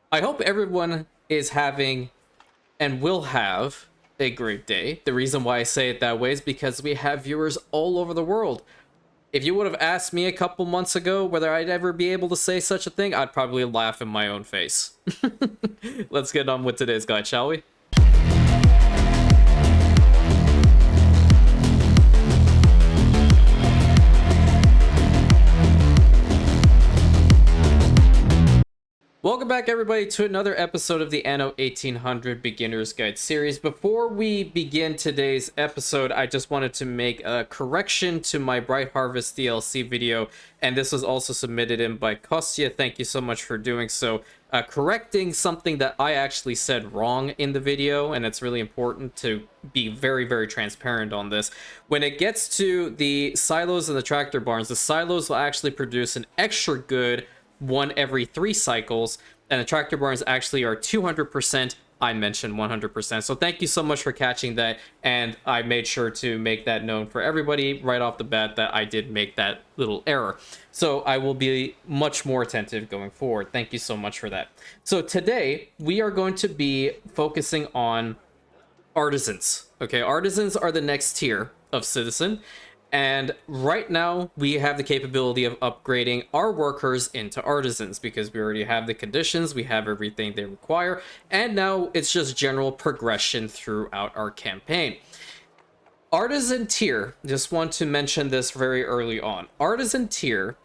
I hope everyone is having and will have a great day. The reason why I say it that way is because we have viewers all over the world. If you would have asked me a couple months ago whether I'd ever be able to say such a thing, I'd probably laugh in my own face. Let's get on with today's guide, shall we? Welcome back, everybody, to another episode of the Anno 1800 Beginner's Guide series. Before we begin today's episode, I just wanted to make a correction to my Bright Harvest DLC video, and this was also submitted in by Kostya. Thank you so much for doing so. Correcting something that I actually said wrong in the video, and it's really important to be very, very transparent on this. When it gets to the silos and the tractor barns, the silos will actually produce an extra good one every 3 cycles, and the tractor barns actually are 200%. I mentioned 100%. So thank you so much for catching that, and I made sure to make that known for everybody right off the bat that I did make that little error. So I will be much more attentive going forward. Thank you so much for that. So today we are going to be focusing on artisans. Okay, artisans are the next tier of citizen. And right now, we have the capability of upgrading our workers into artisans because we already have the conditions, we have everything they require, and now it's just general progression throughout our campaign. Artisan Tier, just want to mention this very early on. Artisan Tier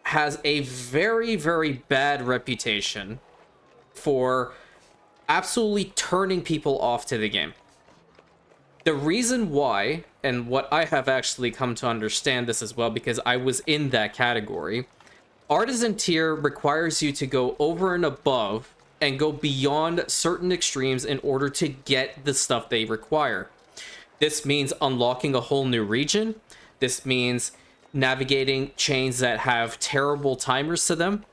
has a very, very bad reputation for absolutely turning people off to the game. The reason why, and what I have actually come to understand this as well, because I was in that category, Artisan Tier requires you to go over and above and go beyond certain extremes in order to get the stuff they require. This means unlocking a whole new region. This means navigating chains that have terrible timers to them.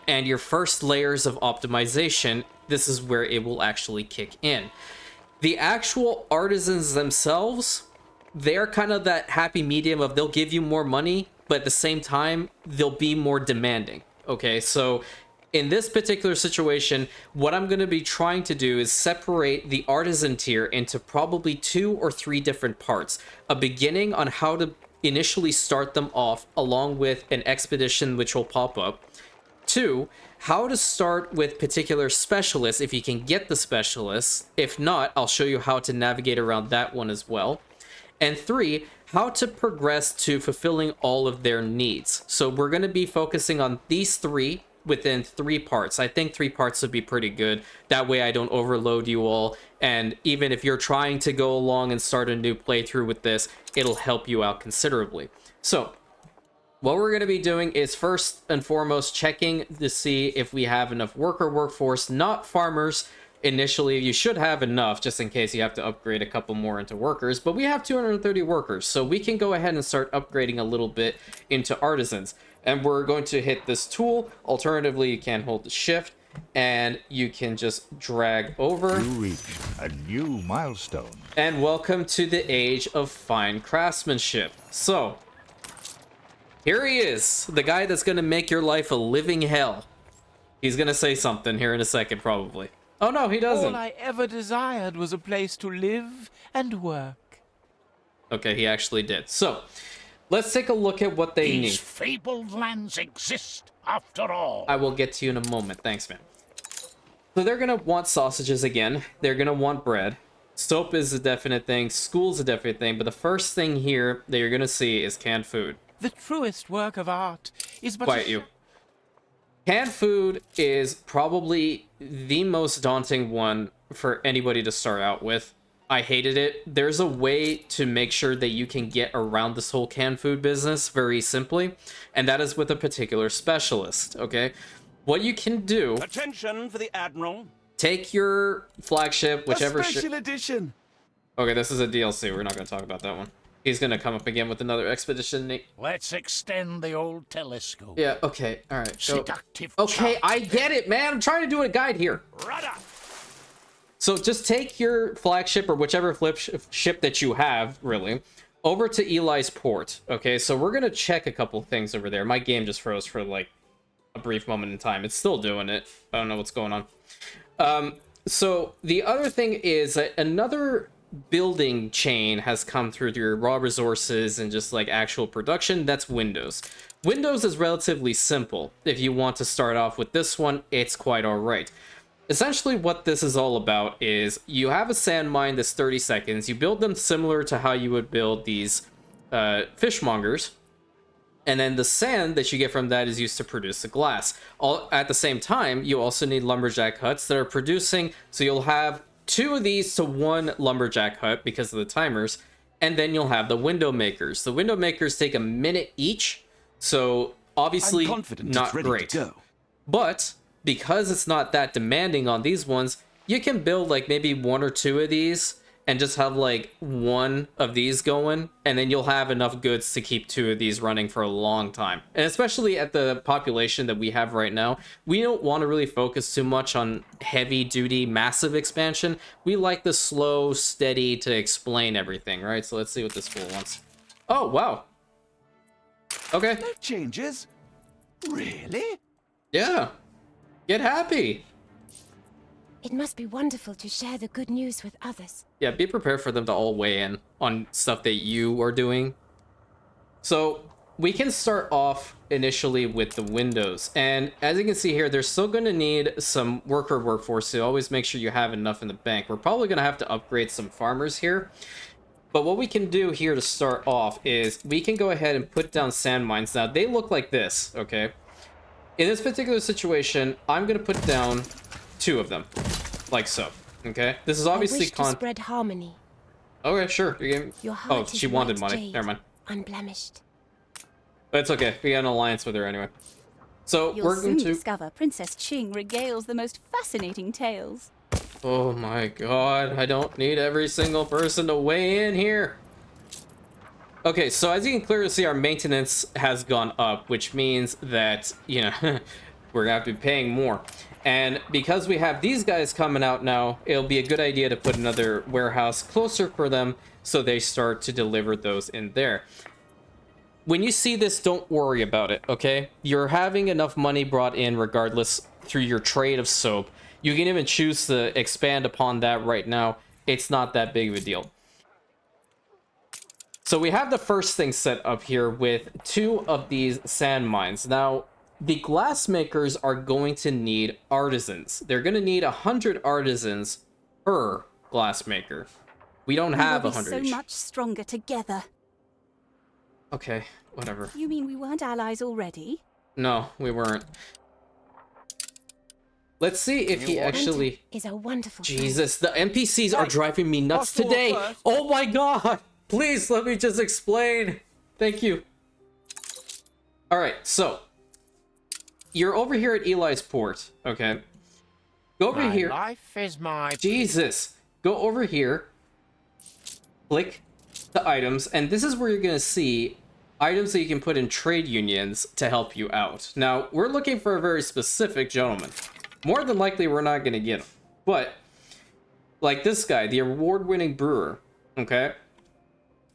And your first layers of optimization, this is where it will actually kick in. The actual artisans themselves, they're kind of that happy medium of they'll give you more money, but at the same time, they'll be more demanding. Okay, so in this particular situation, what I'm going to be trying to do is separate the artisan tier into probably 2 or 3 different parts. A beginning on how to initially start them off, along with an expedition which will pop up. 2, how to start with particular specialists if you can get the specialists. If not, I'll show you how to navigate around that one as well. And 3, how to progress to fulfilling all of their needs. So we're going to be focusing on these 3 within 3 parts. I think 3 parts would be pretty good. That way I don't overload you all. And even if you're trying to go along and start a new playthrough with this, it'll help you out considerably. So what we're going to be doing is first and foremost checking to see if we have enough workforce, not farmers. Initially, you should have enough just in case you have to upgrade a couple more into workers, but we have 230 workers, so we can go ahead and start upgrading a little bit into artisans. And we're going to hit this tool. Alternatively, you can hold the shift and you can just drag over. You reach a new milestone. And welcome to the Age of Fine Craftsmanship. So here he is, the guy that's going to make your life a living hell. He's going to say something here in a second, probably. Oh, no, he doesn't. All I ever desired was a place to live and work. Okay, he actually did. So, let's take a look at what they need. These fabled lands exist, after all. I will get to you in a moment. Thanks, man. So they're going to want sausages again. They're going to want bread. Soap is a definite thing. School's a definite thing. But the first thing here that you're going to see is canned food. The truest work of art is but Quiet you. Canned food is probably the most daunting one for anybody to start out with. I hated it. There's a way to make sure that you can get around this whole canned food business very simply, and that is with a particular specialist, okay? What you can do... Attention for the Admiral. Take your flagship, whichever... A special edition! Okay, this is a DLC. We're not going to talk about that one. He's going to come up again with another expedition. Let's extend the old telescope. Yeah, okay, alright. Go. Seductive Okay, charm. I get it, man. I'm trying to do a guide here. Rudder. So just take your flagship or whichever ship that you have, really, over to Eli's port. Okay, so we're going to check a couple things over there. My game just froze for like a brief moment in time. It's still doing it. I don't know what's going on. So the other thing is that another building chain has come through your raw resources and just like actual production. That's Windows. Windows is relatively simple. If you want to start off with this one, it's quite all right. Essentially what this is all about is you have a sand mine that's 30 seconds. You build them similar to how you would build these fishmongers. And then the sand that you get from that is used to produce the glass. All at the same time, you also need lumberjack huts that are producing. So you'll have 2 of these to 1 lumberjack hut because of the timers. And then you'll have the window makers. The window makers take a minute each. So obviously not great. But because it's not that demanding on these ones, you can build like maybe 1 or 2 of these and just have like 1 of these going, and then you'll have enough goods to keep 2 of these running for a long time. And especially at the population that we have right now, we don't want to really focus too much on heavy duty massive expansion. We like the slow, steady to explain everything, right? So let's see what this fool wants. Oh, wow. Okay. No changes? Really? Yeah. Get happy. It must be wonderful to share the good news with others. Yeah, be prepared for them to all weigh in on stuff that you are doing. So we can start off initially with the windows. And as you can see here, they're still going to need some worker workforce, so always make sure you have enough in the bank. We're probably going to have to upgrade some farmers here. But what we can do here to start off is we can go ahead and put down sand mines. Now, they look like this, okay? In this particular situation, I'm going to put down 2 of them, like so. Okay, this is obviously I wish to spread harmony. Okay, sure. Your heart Oh, she wanted money. jade, Never mind. Unblemished. But it's okay. We got an alliance with her anyway. So You'll we're going soon to. discover Princess Ching regales the most fascinating tales. Oh my god! I don't need every single person to weigh in here. Okay, so as you can clearly see, our maintenance has gone up, which means that, you know, we're gonna have to be paying more. And because we have these guys coming out now, it'll be a good idea to put another warehouse closer for them so they start to deliver those in there. When you see this, don't worry about it, okay? You're having enough money brought in regardless through your trade of soap. You can even choose to expand upon that right now. It's not that big of a deal. So we have the first thing set up here with 2 of these sand mines. Now, the glassmakers are going to need artisans. They're going to need 100 artisans per glassmaker. We don't have We will 100 be each. so much stronger together. Okay, whatever. You mean we weren't allies already? No, we weren't. Let's see if he actually... Is a wonderful thing. Jesus, the NPCs are driving me nuts today. Oh my god. Please, let me just explain. Thank you. All right, so you're over here at Eli's port, okay? Go over here. Life is my... Jesus. Go over here. Click the items, and this is where you're going to see items that you can put in trade unions to help you out. Now, we're looking for a very specific gentleman. More than likely, we're not going to get him. But, like this guy, the award-winning brewer, okay?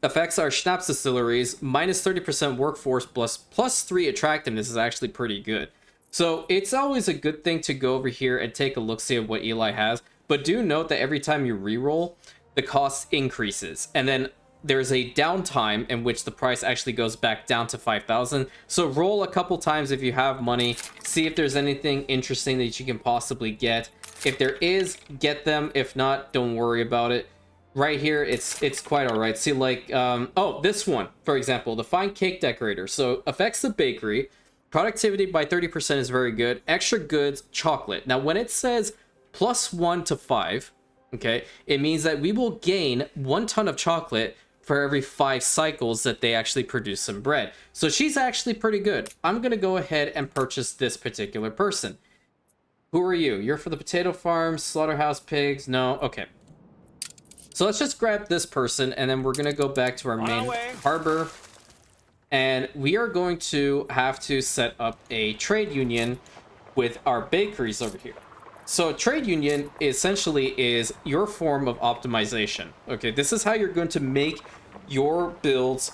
Affects our schnapps distilleries, minus 30% workforce plus 3 attractiveness is actually pretty good. So it's always a good thing to go over here and take a look-see at what Eli has. But do note that every time you reroll, the cost increases. And then there's a downtime in which the price actually goes back down to 5,000. So roll a couple times if you have money. See if there's anything interesting that you can possibly get. If there is, get them. If not, don't worry about it. Right here, it's quite all right. See, like, oh, this one, for example, the fine cake decorator. So affects the bakery. Productivity by 30% is very good. Extra goods, chocolate. Now, when it says +1 to 5, okay, it means that we will gain 1 ton of chocolate for every 5 cycles that they actually produce some bread. So she's actually pretty good. I'm going to go ahead and purchase this particular person. Who are you? You're for the potato farm, slaughterhouse pigs? No? Okay. So let's just grab this person, and then we're going to go back to our main harbor. And we are going to have to set up a trade union with our bakeries over here. So a trade union essentially is your form of optimization. Okay, this is how you're going to make your builds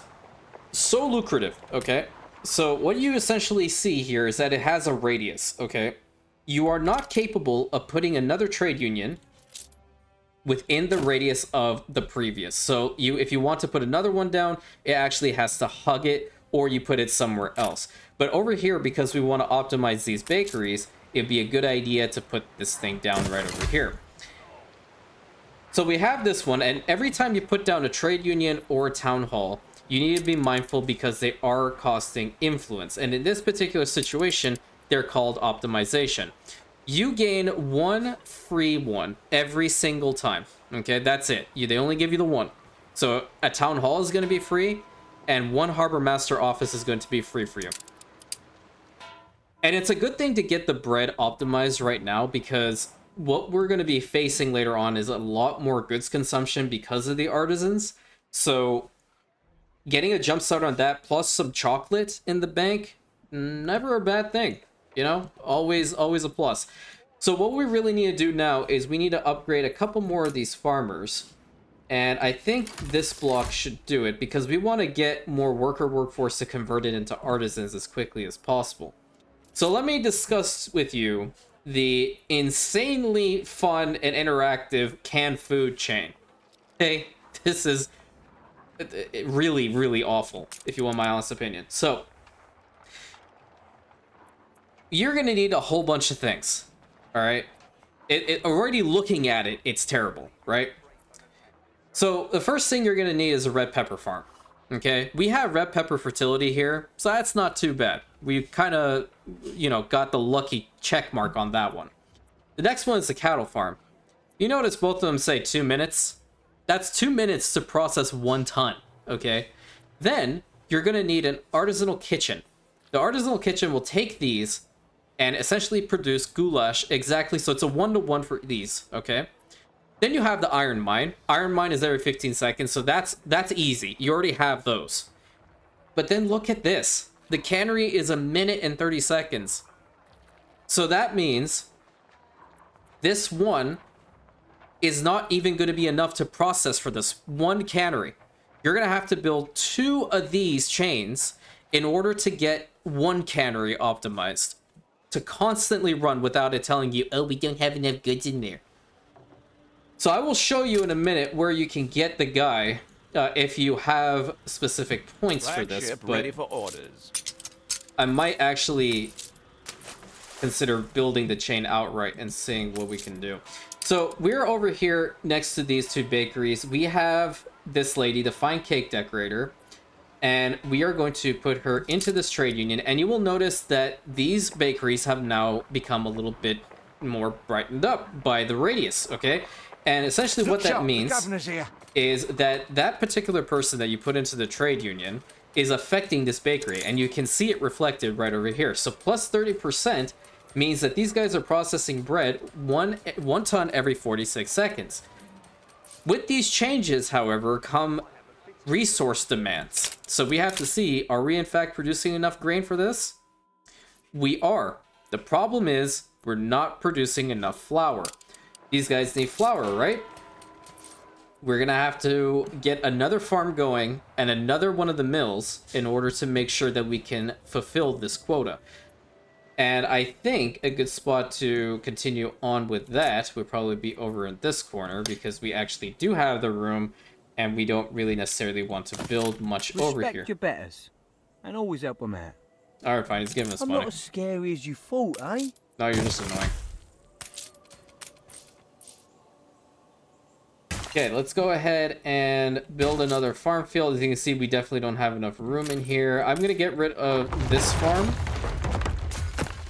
so lucrative, okay? So what you essentially see here is that it has a radius, okay? You are not capable of putting another trade union within the radius of the previous. So if you want to put another one down, it actually has to hug it, or you put it somewhere else. But over here, because we want to optimize these bakeries, it'd be a good idea to put this thing down right over here. So we have this one, and every time you put down a trade union or a town hall, you need to be mindful because they are costing influence. And in this particular situation, they're called optimization. You gain one free one every single time. Okay, that's it. They only give you the one. So a town hall is going to be free, and one harbor master office is going to be free for you. And it's a good thing to get the bread optimized right now, because what we're going to be facing later on is a lot more goods consumption because of the artisans. So getting a jump start on that, plus some chocolate in the bank, never a bad thing. You know, always a plus. So what we really need to do now is we need to upgrade a couple more of these farmers. And I think this block should do it, because we want to get more worker workforce to convert it into artisans as quickly as possible. So let me discuss with you the insanely fun and interactive canned food chain. Okay, this is really, really awful, if you want my honest opinion. So you're going to need a whole bunch of things, all right? Already looking at it, it's terrible, right? So the first thing you're going to need is a red pepper farm, okay? We have red pepper fertility here, so that's not too bad. We've kind of, you know, got the lucky check mark on that one. The next one is the cattle farm. You notice both of them say 2 minutes? That's 2 minutes to process 1 ton, okay? Then you're going to need an artisanal kitchen. The artisanal kitchen will take these and essentially produce goulash exactly, so it's a 1-to-1 for these, okay? Then you have the iron mine. Iron mine is every 15 seconds, so that's easy. You already have those. But then look at this. The cannery is 1 minute and 30 seconds. So that means this one is not even going to be enough to process for this one cannery. You're going to have to build 2 of these chains in order to get one cannery optimized to constantly run without it telling you, oh, we don't have enough goods in there. So I will show you in a minute where you can get the guy if you have specific points for this. Flagship But ready for orders. I might actually consider building the chain outright and seeing what we can do. So we're over here next to these 2 bakeries. We have this lady, the fine cake decorator, and we are going to put her into this trade union. And you will notice that these bakeries have now become a little bit more brightened up by the radius, okay? And essentially what that means is that that particular person that you put into the trade union is affecting this bakery, and you can see it reflected right over here. So plus 30% means that these guys are processing bread one ton every 46 seconds. With these changes, however, come resource demands. So we have to see, are we in fact producing enough grain for this? We are. The problem is we're not producing enough flour. These guys need flour, right? We're gonna have to get another farm going and another one of the mills in order to make sure that we can fulfill this quota. And I think a good spot to continue on with that would probably be over in this corner, because we actually do have the room and we don't really necessarily want to build much over here. Respect your betters and always help them out. Alright, fine, he's giving us I'm money. not as scary as you thought, eh? No, you're just annoying. Okay, let's go ahead and build another farm field. As you can see, we definitely don't have enough room in here. I'm going to get rid of this farm,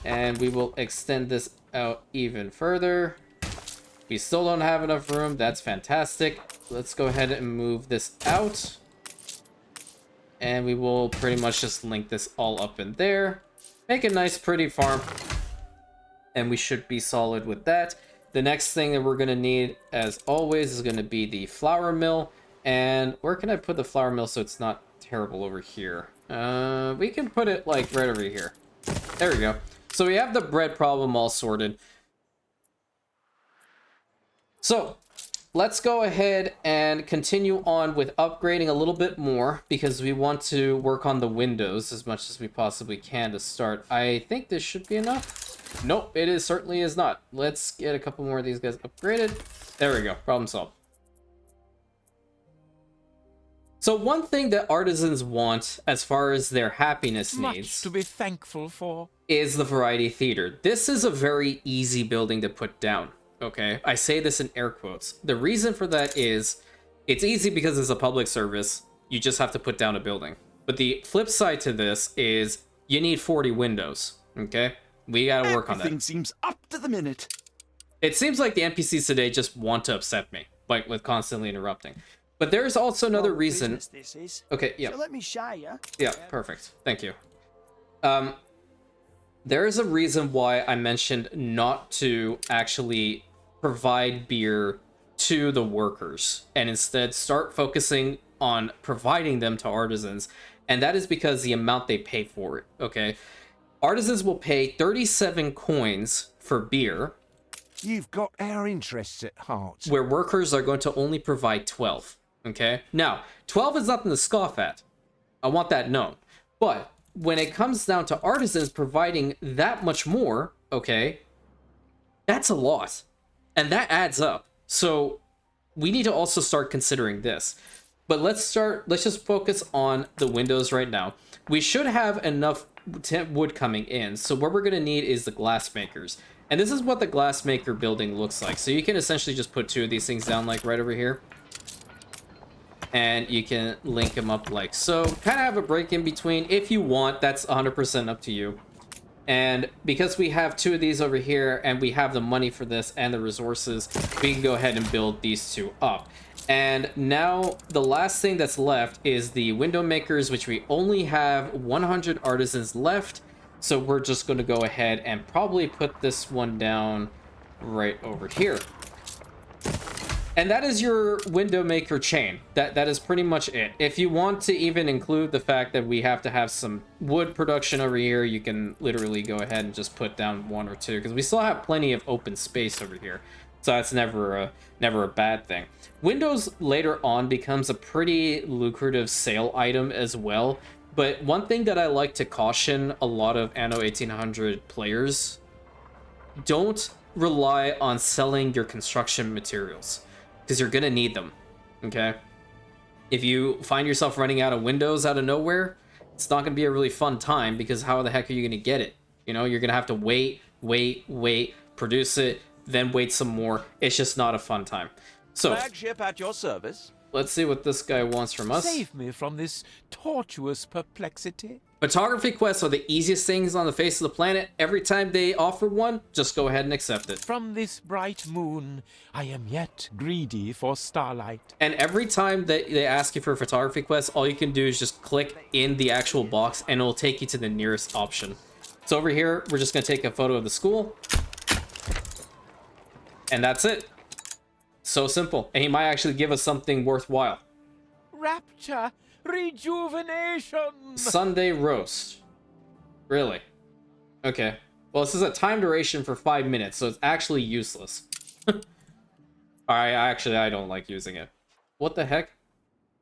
and we will extend this out even further. We still don't have enough room. That's fantastic. Let's go ahead and move this out, and we will pretty much just link this all up in there. Make a nice, pretty farm, and we should be solid with that. The next thing that we're going to need, as always, is going to be the flour mill. And where can I put the flour mill so it's not terrible over here? We can put it, like, right over here. There we go. So we have the bread problem all sorted. So, let's go ahead and continue on with upgrading a little bit more because we want to work on the windows as much as we possibly can to start. I think this should be enough. Nope, it certainly is not. Let's get a couple more of these guys upgraded. There we go, problem solved. So one thing that artisans want as far as their happiness Much needs to be thankful for. is the variety theater. This is a very easy building to put down, okay? I say this in air quotes. The reason for that is it's easy because it's a public service. You just have to put down a building. But the flip side to this is you need 40 windows, okay? We gotta work on that. Everything seems up to the minute. It seems like the NPCs today just want to upset me, like with constantly interrupting. But there's also another reason. This is. Okay, yeah. So let me show you. Yeah, perfect. Thank you. There is a reason why I mentioned not to actually provide beer to the workers and instead start focusing on providing them to artisans. And that is because the amount they pay for it, okay? Artisans will pay 37 coins for beer, You've got our interests at heart. where workers are going to only provide 12, okay? Now, 12 is nothing to scoff at. I want that known. But when it comes down to artisans providing that much more, okay, that's a lot. And that adds up. So we need to also start considering this. But let's just focus on the windows right now. We should have enough wood coming in. So what we're going to need is the Glassmakers. And this is what the Glassmaker building looks like. So you can essentially just put two of these things down like right over here. And you can link them up like so. Kind of have a break in between if you want. That's 100% up to you. And because we have two of these over here and we have the money for this and the resources, we can go ahead and build these two up. And now the last thing that's left is the window makers, which we only have 100 artisans left. So we're just going to go ahead and probably put this one down right over here. And that is your window maker chain. That is pretty much it. If you want to even include the fact that we have to have some wood production over here, you can literally go ahead and just put down one or two because we still have plenty of open space over here. So that's never a bad thing. Windows later on becomes a pretty lucrative sale item as well. But one thing that I like to caution a lot of Anno 1800 players, don't rely on selling your construction materials because you're gonna need them, okay? If you find yourself running out of windows out of nowhere, it's not gonna be a really fun time because how the heck are you gonna get it? You know, you're gonna have to wait, produce it, then wait some more. It's just not a fun time. So Flagship at your service. let's see what this guy wants from us. Save me from this tortuous perplexity. Photography quests are the easiest things on the face of the planet. Every time they offer one, just go ahead and accept it. From this bright moon, I am yet greedy for starlight. And every time that they ask you for a photography quest, all you can do is just click in the actual box and it'll take you to the nearest option. So over here, we're just going to take a photo of the school. And that's it. So simple. And he might actually give us something worthwhile. Rapture, rejuvenation. Sunday roast. Really? Okay. Well, this is a time duration for 5 minutes, so it's actually useless. I don't like using it. What the heck?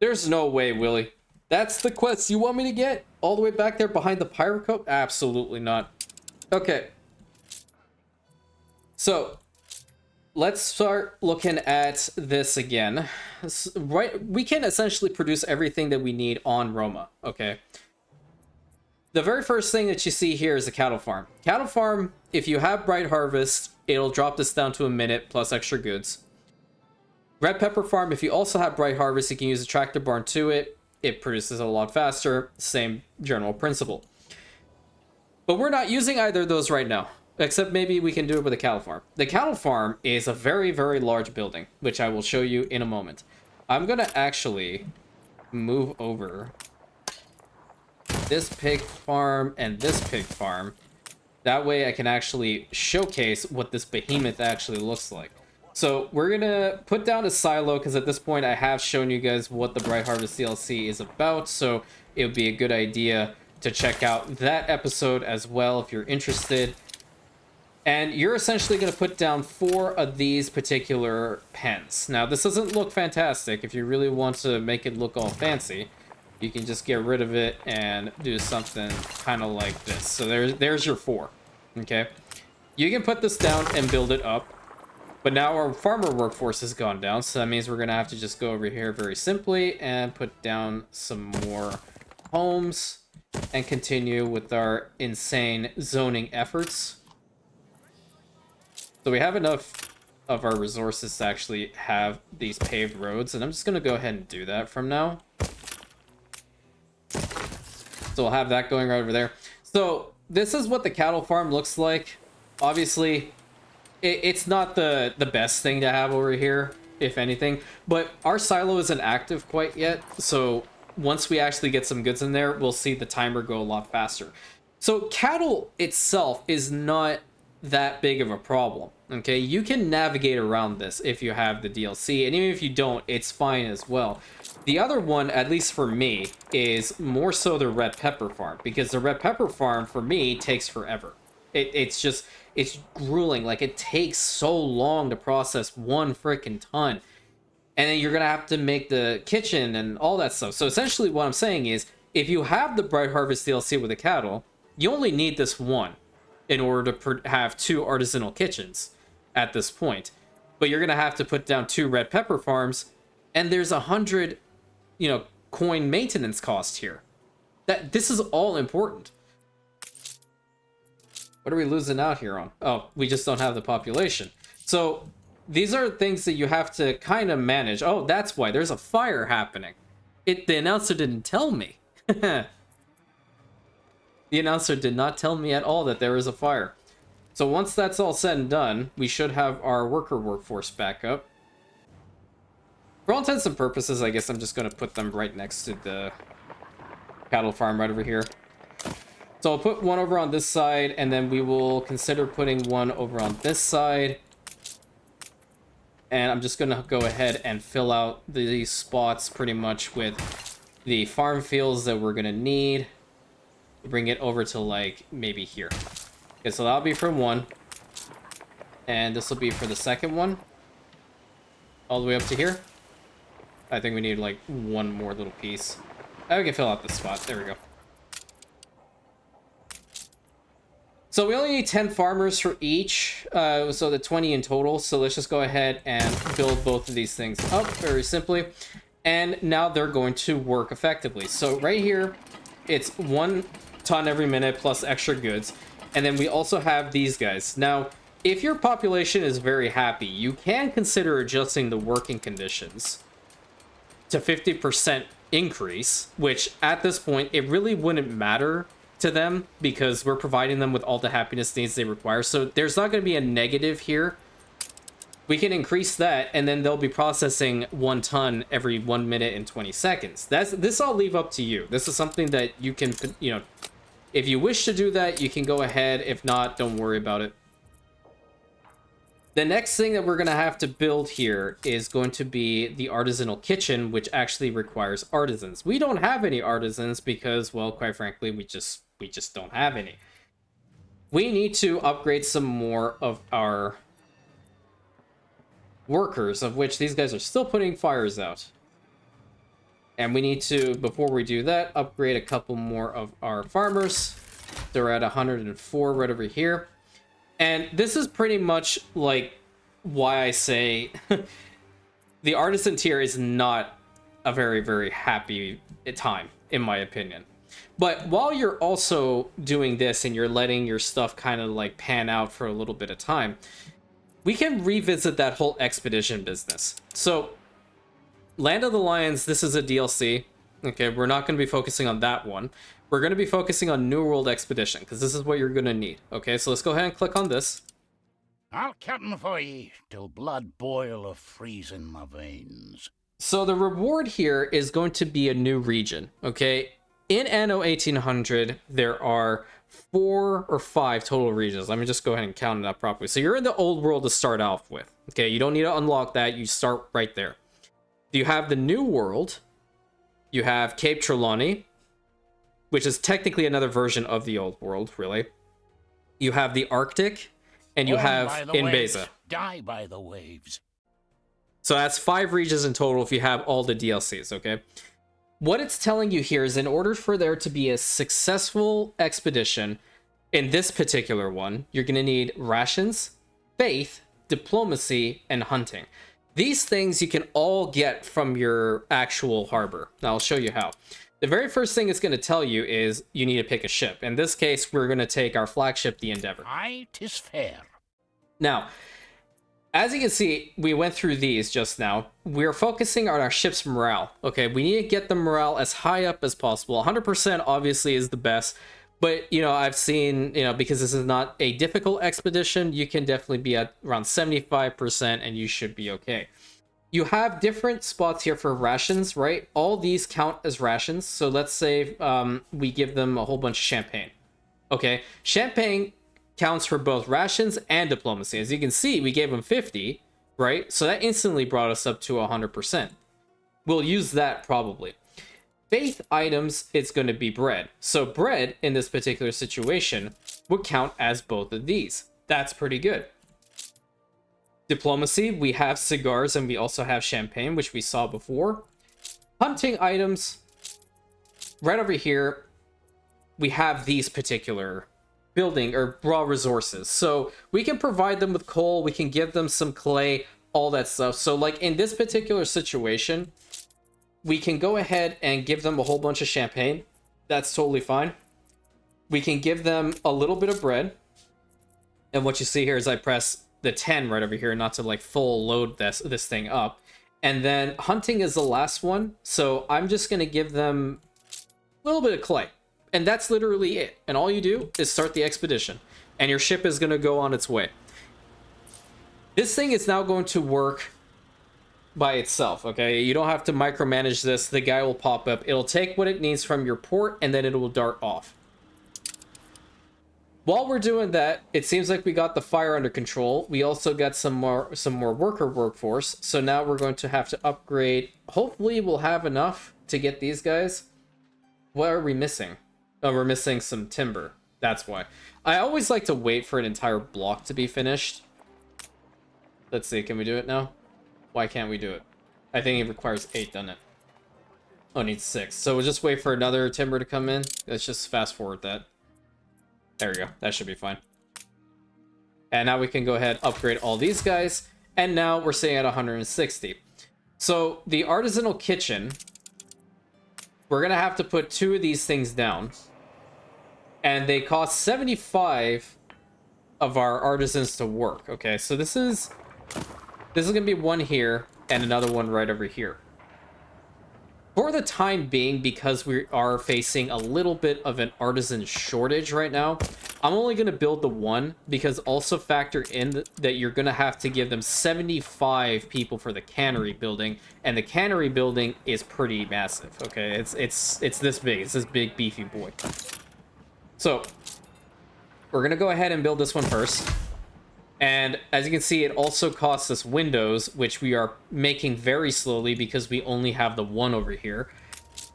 There's no way, Willie. That's the quest you want me to get? All the way back there behind the pirate coat? Absolutely not. Okay. So, let's start looking at this again. Right, we can essentially produce everything that we need on Roma, okay? The very first thing that you see here is a cattle farm. Cattle farm, if you have Bright Harvest, it'll drop this down to a minute plus extra goods. Red Pepper Farm, if you also have Bright Harvest, you can use a tractor barn to it. It produces a lot faster. Same general principle. But we're not using either of those right now. Except maybe we can do it with a cattle farm. The cattle farm is a very, very large building, which I will show you in a moment. I'm going to actually move over this pig farm and this pig farm. That way I can actually showcase what this behemoth actually looks like. So we're going to put down a silo because at this point I have shown you guys what the Bright Harvest DLC is about. So it would be a good idea to check out that episode as well if you're interested. And you're essentially going to put down 4 of these particular pens. Now, this doesn't look fantastic. If you really want to make it look all fancy, you can just get rid of it and do something kind of like this. So there's your 4, okay? You can put this down and build it up. But now our farmer workforce has gone down, so that means we're going to have to just go over here very simply and put down some more homes and continue with our insane zoning efforts. So we have enough of our resources to actually have these paved roads, and I'm just going to go ahead and do that from now. So we'll have that going right over there. So this is what the cattle farm looks like. Obviously, it's not the best thing to have over here, if anything, but our silo isn't active quite yet. So once we actually get some goods in there, we'll see the timer go a lot faster. So cattle itself is not that big of a problem. Okay, you can navigate around this if you have the DLC, and even if you don't, it's fine as well. The other one, at least for me, is more so the red pepper farm, because the red pepper farm for me takes forever. It's grueling. Like, it takes so long to process 1 freaking ton, and then you're gonna have to make the kitchen and all that stuff. So essentially what I'm saying is, if you have the Bright Harvest DLC with the cattle, you only need this 1 in order to have 2 artisanal kitchens at this point. But you're gonna have to put down 2 red pepper farms, and there's 100, coin maintenance cost here. This is all important. What are we losing out here on? Oh, we just don't have the population. So these are things that you have to kind of manage. Oh, that's why there's a fire happening. The announcer didn't tell me. The announcer did not tell me at all that there is a fire. So once that's all said and done, we should have our worker workforce back up. For all intents and purposes, I guess I'm just going to put them right next to the cattle farm right over here. So I'll put 1 over on this side, and then we will consider putting 1 over on this side. And I'm just going to go ahead and fill out these spots pretty much with the farm fields that we're going to need. Bring it over to, like, maybe here. Okay, so that'll be for 1. And this will be for the second one. All the way up to here. I think we need, like, 1 more little piece. Oh, we can fill out this spot. There we go. So we only need 10 farmers for each, so the 20 in total. So let's just go ahead and build both of these things up very simply. And now they're going to work effectively. So right here, it's 1 ton every minute plus extra goods. And then we also have these guys. Now, if your population is very happy, you can consider adjusting the working conditions to 50% increase, which at this point, it really wouldn't matter to them because we're providing them with all the happiness needs they require. So there's not going to be a negative here. We can increase that, and then they'll be processing 1 ton every 1 minute and 20 seconds. This I'll leave up to you. This is something that you can, if you wish to do that, you can go ahead. If not, don't worry about it. The next thing that we're going to have to build here is going to be the artisanal kitchen, which actually requires artisans. We don't have any artisans because, well, quite frankly, we just don't have any. We need to upgrade some more of our workers, of which these guys are still putting fires out. And we need to, before we do that, upgrade a couple more of our farmers. They're at 104 right over here. And this is pretty much like why I say the Artisan Tier is not a very, very happy time, in my opinion. But while you're also doing this and you're letting your stuff kind of like pan out for a little bit of time, we can revisit that whole expedition business. So Land of the Lions, this is a DLC. Okay, we're not going to be focusing on that one. We're going to be focusing on New World Expedition, because this is what you're going to need. Okay, so let's go ahead and click on this. I'll captain for ye till blood boil or freeze in my veins. So the reward here is going to be a new region, okay? In Anno 1800, there are 4 or 5 total regions. Let me just go ahead and count it up properly. So you're in the old world to start off with. Okay, you don't need to unlock that. You start right there. You have the New World. You have Cape Trelawney, which is technically another version of the old world, really. You have the Arctic, and you Born have by the in waves, Beza. die by the waves. So that's 5 regions in total if you have all the DLCs, okay? What it's telling you here is in order for there to be a successful expedition in this particular one, you're going to need rations, faith, diplomacy, and hunting. These things you can all get from your actual harbor. Now I'll show you how. The very first thing it's going to tell you is you need to pick a ship. In this case, we're going to take our flagship, the Endeavor. Aye, 'tis fair. Now, as you can see, we went through these just now. We're focusing on our ship's morale. Okay, we need to get the morale as high up as possible. 100% obviously is the best. But, you know, I've seen, you know, because this is not a difficult expedition, you can definitely be at around 75% and you should be okay. You have different spots here for rations, right? All these count as rations. So let's say we give them a whole bunch of champagne. Okay, champagne counts for both rations and diplomacy. As you can see, we gave them 50, right? So that instantly brought us up to 100%. We'll use that probably. Faith items, it's going to be bread. So bread in this particular situation would count as both of these. That's pretty good. Diplomacy, we have cigars and we also have champagne, which we saw before. Hunting items, right over here, we have these particular building or raw resources. So we can provide them with coal, we can give them some clay, all that stuff. So like in this particular situation, we can go ahead and give them a whole bunch of champagne. That's totally fine. We can give them a little bit of bread. And what you see here is I press the 10 right over here, not to like full load this thing up. And then hunting is the last one. So I'm just going to give them a little bit of clay. And that's literally it. And all you do is start the expedition. And your ship is going to go on its way. This thing is now going to work by itself, okay? You don't have to micromanage this. The guy will pop up. It'll take what it needs from your port, and then it will dart off. While we're doing that, it seems like we got the fire under control. We also got some more worker workforce. So now we're going to have to upgrade. Hopefully we'll have enough to get these guys. What are we missing? Oh, we're missing some timber. That's why. I always like to wait for an entire block to be finished. Let's see, can we do it now? Why can't we do it? I think it requires 8, doesn't it? Oh, it needs 6. So we'll just wait for another timber to come in. Let's just fast forward that. There we go. That should be fine. And now we can go ahead and upgrade all these guys. And now we're sitting at 160. So the artisanal kitchen, we're going to have to put 2 of these things down. And they cost 75 of our artisans to work. Okay, so this is going to be one here and another one right over here. For the time being, because we are facing a little bit of an artisan shortage right now, I'm only going to build the one, because also factor in that you're going to have to give them 75 people for the cannery building, and the cannery building is pretty massive, okay? It's this big. It's this big beefy boy. So we're going to go ahead and build this one first. And as you can see, it also costs us windows, which we are making very slowly because we only have the one over here.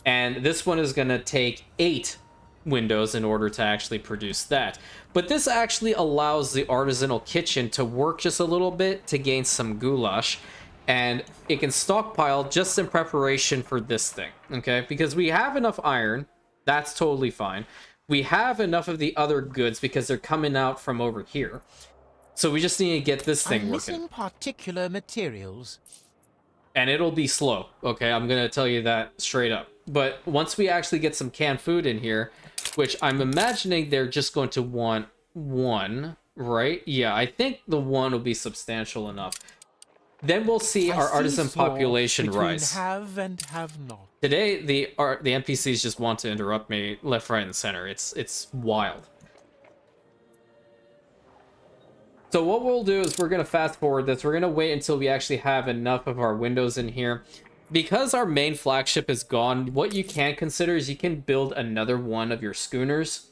And this one is going to take 8 windows in order to actually produce that. But this actually allows the artisanal kitchen to work just a little bit to gain some goulash. And it can stockpile just in preparation for this thing, okay? Because we have enough iron, that's totally fine. We have enough of the other goods because they're coming out from over here. So we just need to get this thing I'm working. missing particular materials. And it'll be slow, okay? I'm going to tell you that straight up. But once we actually get some canned food in here, which I'm imagining they're just going to want 1, right? Yeah, I think the 1 will be substantial enough. Then we'll see our artisan population rise. Have and have not. Today, the NPCs just want to interrupt me left, right, and center. It's wild. So what we'll do is we're going to fast forward this. We're going to wait until we actually have enough of our windows in here. Because our main flagship is gone, what you can consider is you can build another one of your schooners.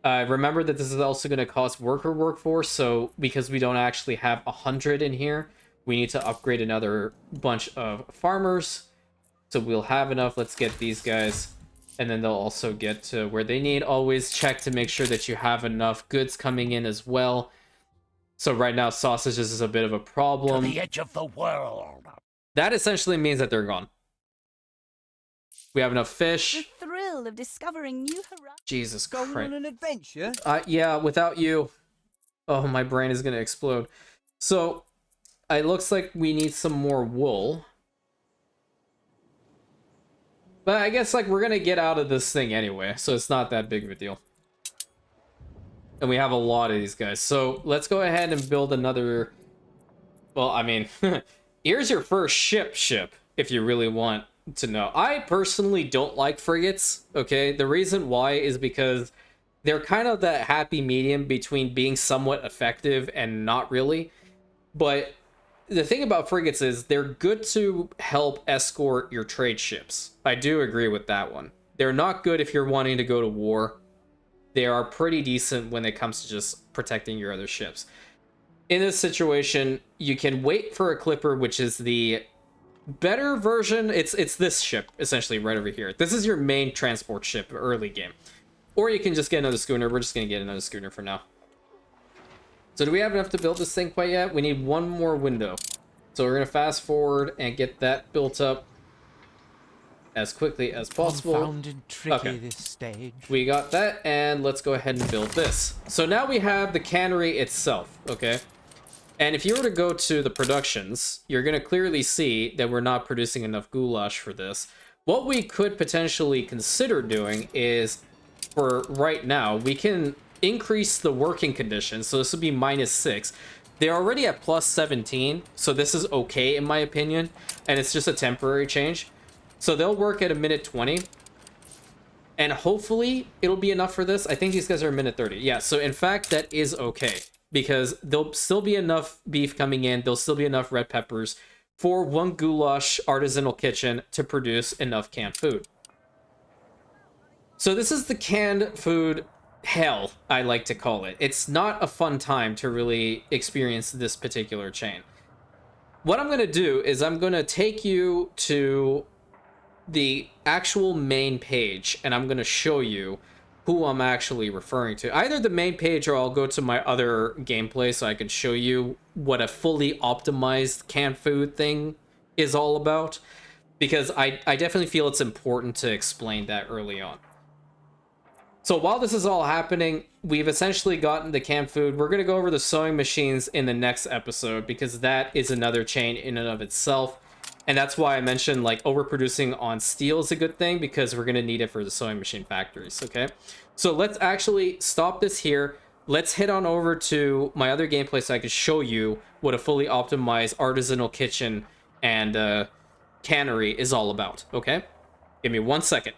Remember that this is also going to cost worker workforce. So because we don't actually have 100 in here, we need to upgrade another bunch of farmers. So we'll have enough. Let's get these guys. And then they'll also get to where they need. Always check to make sure that you have enough goods coming in as well. So right now, sausages is a bit of a To problem. the edge of the world. That essentially means that they're gone. We have enough The fish. thrill of discovering new horizons. Jesus Going Christ. on an adventure? Yeah, without you. Oh, my brain is gonna explode. So, it looks like we need some more wool. But I guess, like, we're gonna get out of this thing anyway, so it's not that big of a deal. And we have a lot of these guys. So, let's go ahead and build another... Well, I mean, here's your first ship, if you really want to know. I personally don't like frigates, okay? The reason why is because they're kind of that happy medium between being somewhat effective and not really. But the thing about frigates is they're good to help escort your trade ships. I do agree with that one. They're not good if you're wanting to go to war. They are pretty decent when it comes to just protecting your other ships. In this situation, you can wait for a clipper, which is the better version. It's this ship, essentially, right over here. This is your main transport ship early game. Or you can just get another schooner. We're just going to get another schooner for now. So do we have enough to build this thing quite yet? We need one more window. So we're going to fast forward and get that built up as quickly as possible. Confounded tricky Okay. this stage. We got that, and let's go ahead and build this. So now we have the cannery itself, okay? And if you were to go to the productions, you're going to clearly see that we're not producing enough goulash for this. What we could potentially consider doing is, for right now, we can increase the working conditions. So this would be -6. They're already at +17, so this is okay in my opinion. And it's just a temporary change. So they'll work at a minute 20. And hopefully it'll be enough for this. I think these guys are a minute 30. Yeah, so in fact, that is okay. Because there'll still be enough beef coming in. There'll still be enough red peppers for one goulash artisanal kitchen to produce enough canned food. So this is the canned food hell, I like to call it. It's not a fun time to really experience this particular chain. What I'm going to do is I'm going to take you to the actual main page, and I'm going to show you who I'm actually referring to. Either the main page, or I'll go to my other gameplay so I can show you what a fully optimized canned food thing is all about. Because I definitely feel it's important to explain that early on. So while this is all happening, we've essentially gotten the canned food. We're going to go over the sewing machines in the next episode, because that is another chain in and of itself. And that's why I mentioned, like, overproducing on steel is a good thing, because we're going to need it for the sewing machine factories, okay? So let's actually stop this here. Let's head on over to my other gameplay so I can show you what a fully optimized artisanal kitchen and cannery is all about, okay? Give me 1 second.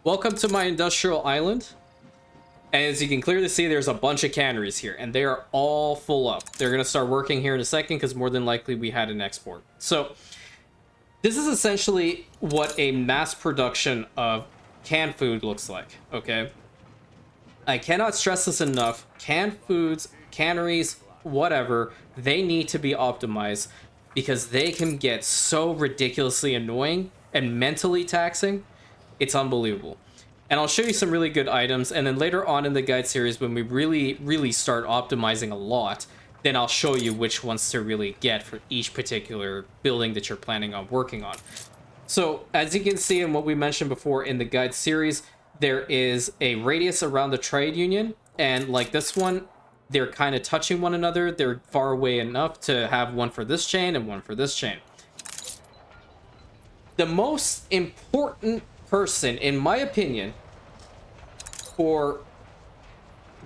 Welcome to my industrial island. And as you can clearly see, there's a bunch of canneries here, and they are all full up. They're going to start working here in a second, because more than likely we had an export. So this is essentially what a mass production of canned food looks like, okay? I cannot stress this enough. Canned foods, canneries, whatever, they need to be optimized, because they can get so ridiculously annoying and mentally taxing. It's unbelievable. And I'll show you some really good items, and then later on in the guide series, when we really start optimizing a lot, then I'll show you which ones to really get for each particular building that you're planning on working on. So as you can see, in what we mentioned before in the guide series, there is a radius around the trade union, and like this one, they're kind of touching one another. They're far away enough to have one for this chain and one for this chain. The most important person, in my opinion, for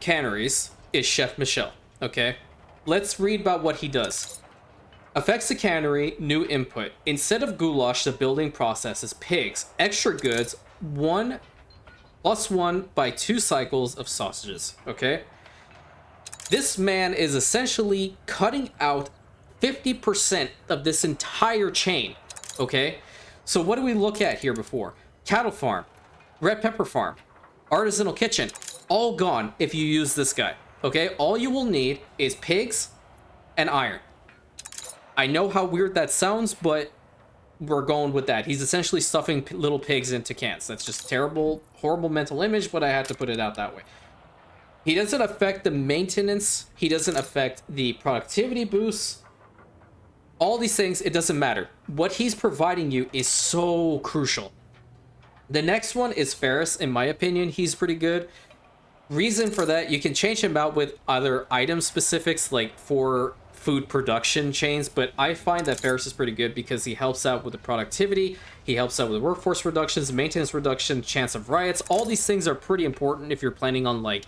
canneries is Chef Michel, okay? Let's read about what he does. Affects the cannery, new input. Instead of goulash, the building process is pigs. Extra goods, 1 + 1 by 2 cycles of sausages, okay? This man is essentially cutting out 50% of this entire chain, okay? So what do we look at here before? Cattle farm, red pepper farm, artisanal kitchen, all gone if you use this guy, okay? All you will need is pigs and iron. I know how weird that sounds, but we're going with that. He's essentially stuffing little pigs into cans. That's just terrible, horrible mental image, but I had to put it out that way. He doesn't affect the maintenance. He doesn't affect the productivity boosts. All these things, it doesn't matter. What he's providing you is so crucial. The next one is Ferris. In my opinion, he's pretty good. Reason for that, you can change him out with other item specifics, like for food production chains, but I find that Ferris is pretty good because he helps out with the productivity, he helps out with workforce reductions, maintenance reduction, chance of riots. All these things are pretty important if you're planning on like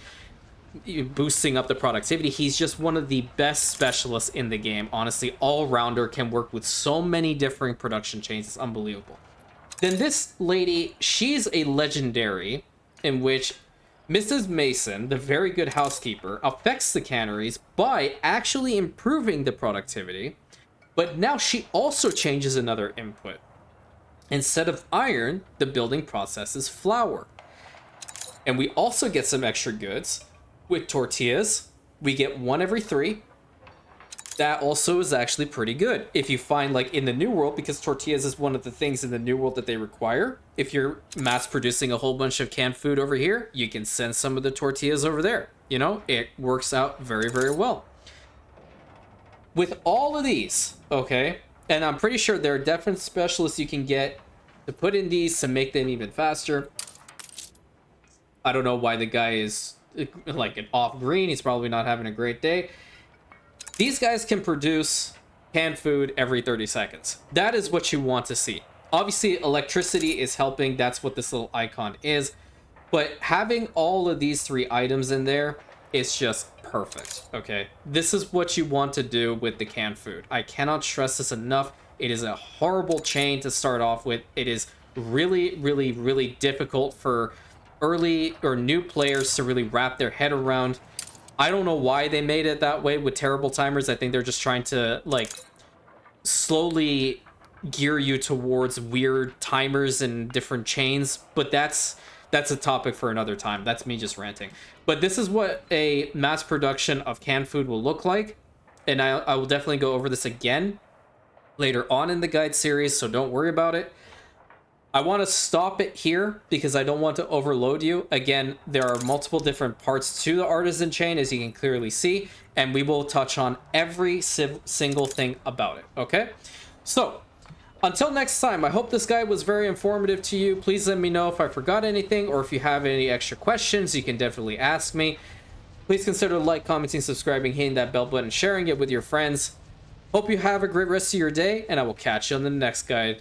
boosting up the productivity. He's just one of the best specialists in the game. Honestly, all-rounder, can work with so many different production chains. It's unbelievable. Then this lady, she's a legendary in which Mrs. Mason, the very good housekeeper, affects the canneries by actually improving the productivity, but now she also changes another input. Instead of iron, the building processes flour. And we also get some extra goods with tortillas. We get 1 every 3. That also is actually pretty good. If you find, like, in the New World, because tortillas is one of the things in the New World that they require, if you're mass producing a whole bunch of canned food over here, you can send some of the tortillas over there. You know, it works out very, very well. With all of these, okay, and I'm pretty sure there are different specialists you can get to put in these to make them even faster. I don't know why the guy is like an off green. He's probably not having a great day. These guys can produce canned food every 30 seconds. That is what you want to see. Obviously, electricity is helping. That's what this little icon is. But having all of these 3 items in there is just perfect, okay? This is what you want to do with the canned food. I cannot stress this enough. It is a horrible chain to start off with. It is really, really, really difficult for early or new players to really wrap their head around. I don't know why they made it that way with terrible timers. I think they're just trying to like slowly gear you towards weird timers and different chains, but that's a topic for another time. That's me just ranting. But this is what a mass production of canned food will look like, and I will definitely go over this again later on in the guide series, so don't worry about it. I want to stop it here because I don't want to overload you. Again, there are multiple different parts to the artisan chain, as you can clearly see, and we will touch on every single thing about it, okay? So, until next time, I hope this guide was very informative to you. Please let me know if I forgot anything, or if you have any extra questions, you can definitely ask me. Please consider like, commenting, subscribing, hitting that bell button, sharing it with your friends. Hope you have a great rest of your day, and I will catch you on the next guide.